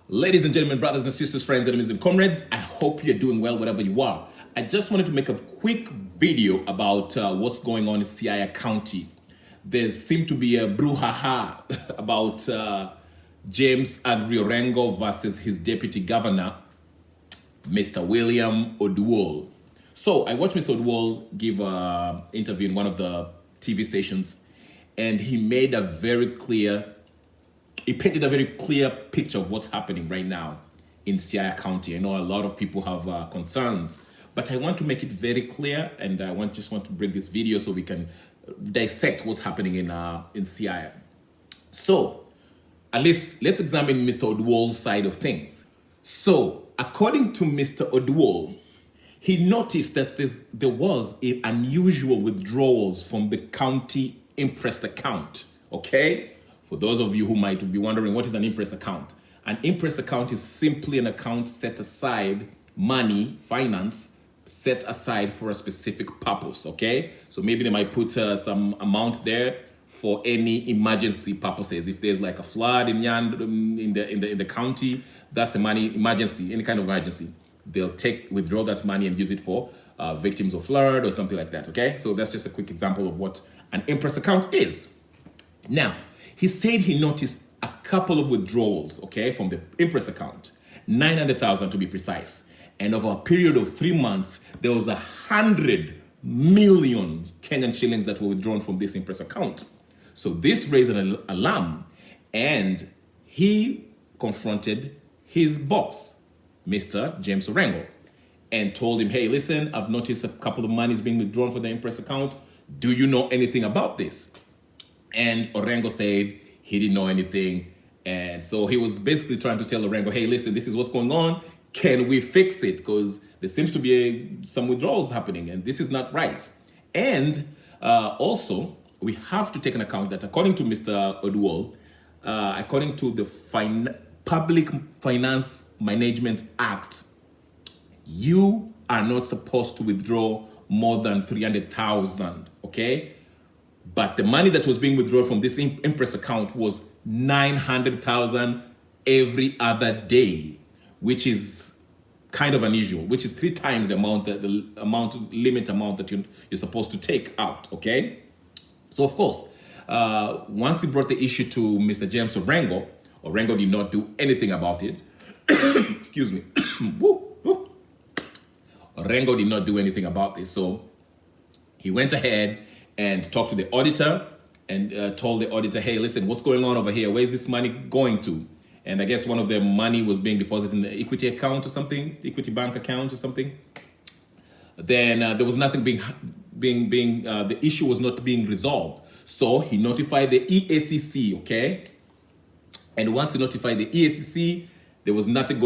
Ladies and gentlemen, brothers and sisters, friends, enemies and comrades, I hope you're doing well wherever you are. I just wanted to make a quick video about what's going on in Siaya County. There seemed to be a brouhaha about James ORENGO versus his deputy governor, Mr. William ODUOL. So I watched Mr. ODUOL give an interview in one of the TV stations, and he made a very clear He painted a very clear picture of what's happening right now in Siaya County. I know a lot of people have concerns, but I want to make it very clear, and I just want to bring this video so we can dissect what's happening in Siaya. So, at least let's examine Mr. ODUOL's side of things. So, according to Mr. ODUOL, he noticed that there was unusual withdrawals from the county imprest account, okay? For those of you who might be wondering, what is an imprest account? An imprest account is simply an account set aside, money, finance, set aside for a specific purpose, okay? So maybe they might put some amount there for any emergency purposes. If there's like a flood in the county, that's the money, emergency, any kind of emergency. They'll withdraw that money and use it for victims of flood or something like that, okay? So that's just a quick example of what an imprest account is. Now, he said he noticed a couple of withdrawals, okay, from the imprest account, 900,000 to be precise. And over a period of 3 months, there was 100 million Kenyan shillings that were withdrawn from this imprest account. So this raised an alarm, and he confronted his boss, Mr. James ORENGO, and told him, hey, listen, I've noticed a couple of monies being withdrawn from the imprest account. Do you know anything about this? And ORENGO said he didn't know anything. And so he was basically trying to tell ORENGO, hey, listen, this is what's going on. Can we fix it? Because there seems to be some withdrawals happening, and this is not right. And also, we have to take an account that according to Mr. ODUOL, according to the Public Finance Management Act, you are not supposed to withdraw more than 300,000, okay? But the money that was being withdrawn from this imprest account was 900,000 every other day, which is kind of unusual, which is 3 times the amount limit amount that you're supposed to take out, okay? So of course, once he brought the issue to Mr. James ORENGO, ORENGO did not do anything about it. Excuse me. ORENGO did not do anything about this, so he went ahead and talked to the auditor and told the auditor, hey, listen, what's going on over here? Where's this money going to? And I guess one of the money was being deposited in the equity account or something, equity bank account or something. Then there was nothing the issue was not being resolved. So he notified the EACC, okay? And once he notified the EACC, there was nothing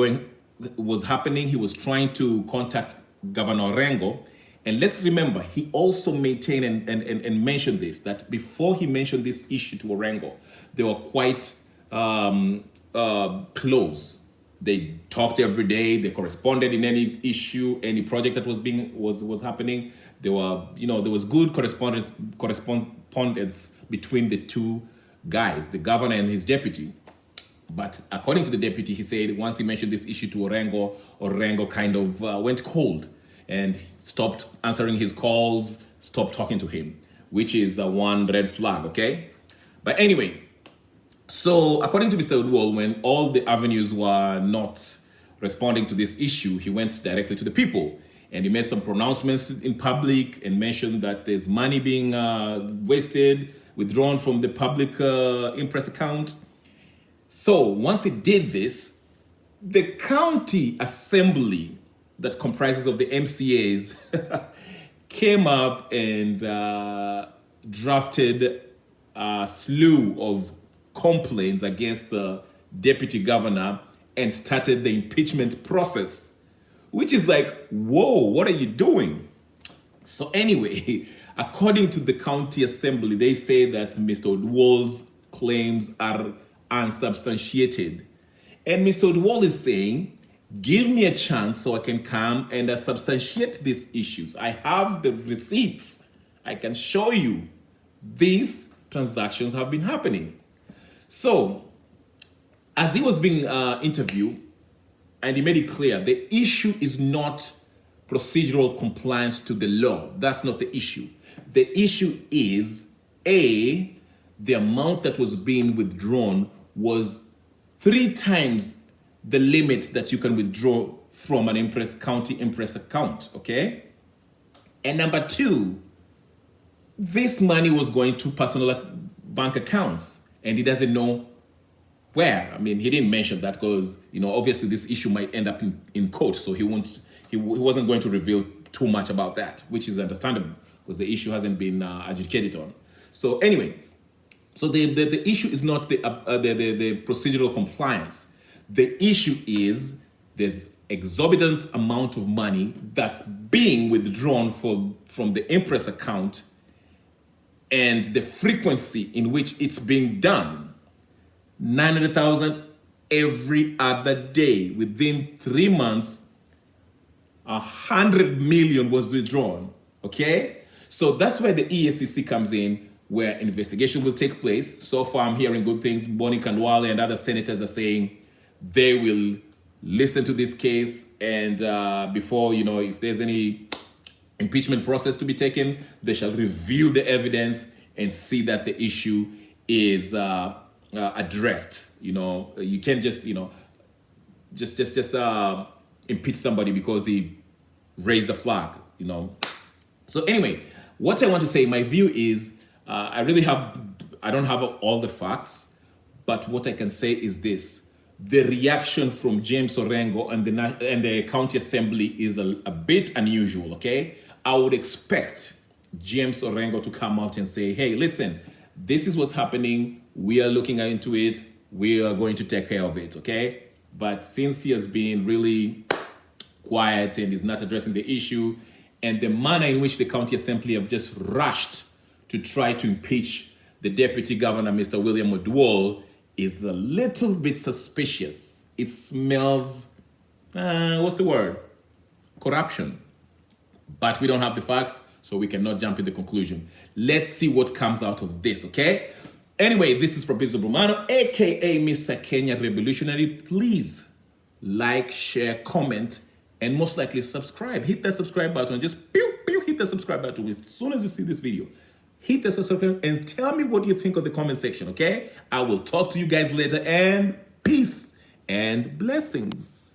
was happening. He was trying to contact Governor ORENGO. And let's remember, he also maintained and mentioned this, that before he mentioned this issue to ORENGO, they were quite close. They talked every day. They corresponded in any issue, any project that was happening. There was good correspondence between the two guys, the governor and his deputy. But according to the deputy, he said once he mentioned this issue to ORENGO, ORENGO kind of went cold and stopped answering his calls, stopped talking to him, which is one red flag, okay? But anyway, so according to Mr. ODUOL, when all the avenues were not responding to this issue, he went directly to the people, and he made some pronouncements in public and mentioned that there's money being wasted, withdrawn from the public imprest account. So once he did this, the county assembly that comprises of the MCAs came up and drafted a slew of complaints against the deputy governor and started the impeachment process, which is like, whoa, what are you doing? So anyway, according to the county assembly, they say that Mr. ODUOL's claims are unsubstantiated. And Mr. ODUOL is saying, give me a chance so I can come and substantiate these issues. I have the receipts. I can show you these transactions have been happening. So As he was being interviewed, and he made it clear, the issue is not procedural compliance to the law. That's not the issue. The issue is, A, the amount that was being withdrawn was 3 times the limit that you can withdraw from an county Impress account, okay? And number 2, this money was going to personal bank accounts, and he doesn't know where. I mean, he didn't mention that because, obviously this issue might end up in court, so he wasn't going to reveal too much about that, which is understandable because the issue hasn't been adjudicated on. So anyway, so the issue is not the procedural compliance. The issue is there's exorbitant amount of money that's being withdrawn from the Impress account, and the frequency in which it's being done. 900,000 every other day. Within 3 months, 100 million was withdrawn. Okay? So that's where the EACC comes in, where investigation will take place. So far, I'm hearing good things. Boni Kandwale and other senators are saying they will listen to this case, and before, if there's any impeachment process to be taken, they shall review the evidence and see that the issue is addressed. You can't just impeach somebody because he raised the flag. So anyway, what I want to say, my view is, I don't have all the facts, but what I can say is this: the reaction from James Orengo and the county assembly is a bit unusual. Okay, I would expect James Orengo to come out and say, hey, listen, this is what's happening. We are looking into it. We are going to take care of it, okay? But since he has been really quiet and is not addressing the issue, and the manner in which the county assembly have just rushed to try to impeach the deputy governor, Mr. William ODUOL, is a little bit suspicious. It smells, what's the word? Corruption. But we don't have the facts, so we cannot jump in the conclusion. Let's see what comes out of this, okay? Anyway, this is Fabrizio Brumano, aka Mr. Kenya Revolutionary. Please like, share, comment, and most likely subscribe. Hit that subscribe button. Just pew, pew, hit the subscribe button as soon as you see this video. Hit the subscribe and tell me what you think of the comment section, okay? I will talk to you guys later, and peace and blessings.